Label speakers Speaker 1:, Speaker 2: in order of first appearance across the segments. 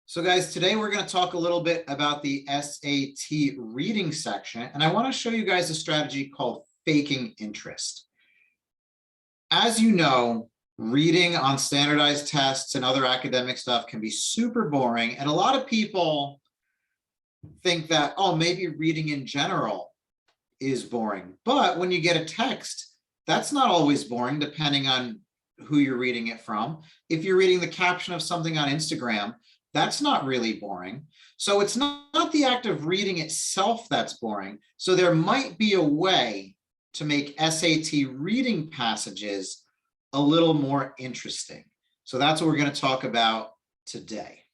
Speaker 1: So guys, today we're going to talk a little bit about the SAT reading section, and I want to show you guys a strategy called faking interest. As you know, reading on standardized tests and other academic stuff can be super boring, and a lot of people think that, oh, maybe reading in general is boring. But when you get a text, that's not always boring, depending on who you're reading it from. If you're reading the caption of something on Instagram, that's not really boring. So it's not the act of reading itself that's boring. So there might be a way to make SAT reading passages a little more interesting. So that's what we're going to talk about today.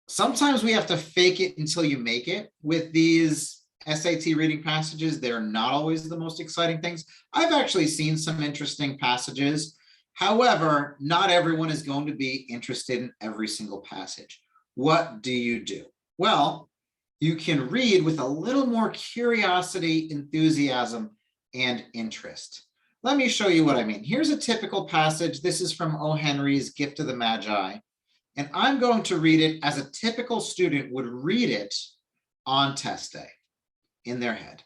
Speaker 1: Sometimes we have to fake it until you make it with these SAT reading passages. They're not always the most exciting things. I've actually seen some interesting passages. However, not everyone is going to be interested in every single passage. What do? Well, you can read with a little more curiosity, enthusiasm, and interest. Let me show you what I mean. Here's a typical passage. This is from O. Henry's Gift of the Magi. And I'm going to read it as a typical student would read it on test day in their head.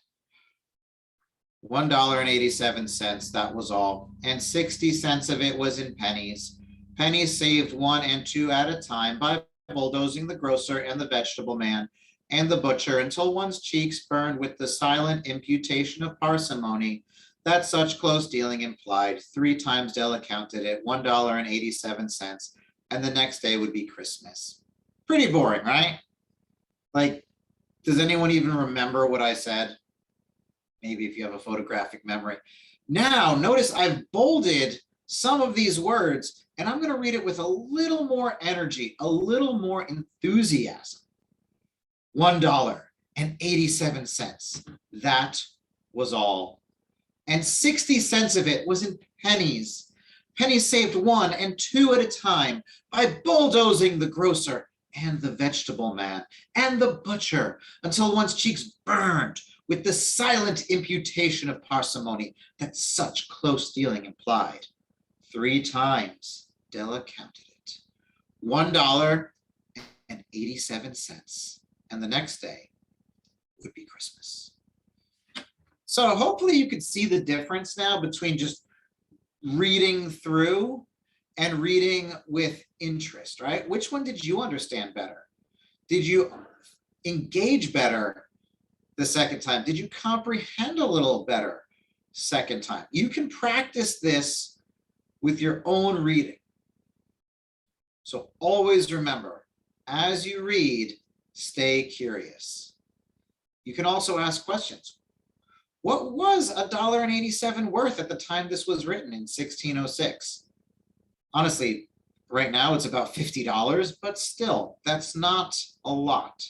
Speaker 1: $1.87, that was all. And 60 cents of it was in pennies. Pennies saved 1 and 2 at a time by bulldozing the grocer and the vegetable man and the butcher until one's cheeks burned with the silent imputation of parsimony that such close dealing implied. 3 times Della counted it, $1.87, and the next day would be Christmas. Pretty boring, right? Like, does anyone even remember what I said? Maybe if you have a photographic memory. Now, notice I've bolded some of these words, and I'm going to read it with a little more energy, a little more enthusiasm. $1.87. That was all. And 60 cents of it was in pennies. Pennies saved 1 and 2 at a time by bulldozing the grocer and the vegetable man and the butcher until one's cheeks burned with the silent imputation of parsimony that such close dealing implied. 3 times Della counted it. $1.87. And the next day would be Christmas. So hopefully you can see the difference now between just reading through and reading with interest, right? Which one did you understand better? Did you engage better the second time? Did you comprehend a little better second time? You can practice this with your own reading. So always remember, as you read, stay curious. You can also ask questions. What was $1.87 worth at the time this was written in 1606? Honestly, right now it's about $50, but still, that's not a lot.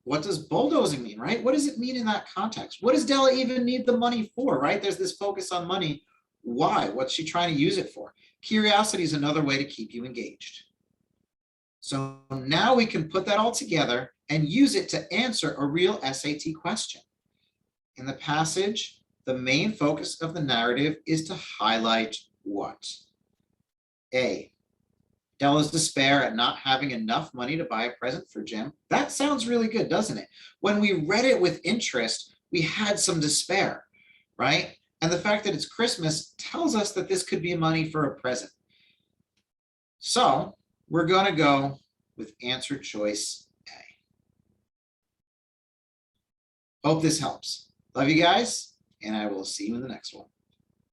Speaker 1: What does bulldozing mean, right? What does it mean in that context? What does Della even need the money for, right? There's this focus on money. Why? What's she trying to use it for? Curiosity is another way to keep you engaged. So now we can put that all together and use it to answer a real SAT question. In the passage, the main focus of the narrative is to highlight what? A, Della's despair at not having enough money to buy a present for Jim. That sounds really good, doesn't it? When we read it with interest, we had some despair, right? And the fact that it's Christmas tells us that this could be money for a present. So we're going to go with answer choice A. Hope this helps. Love you guys, and I will see you in the next one.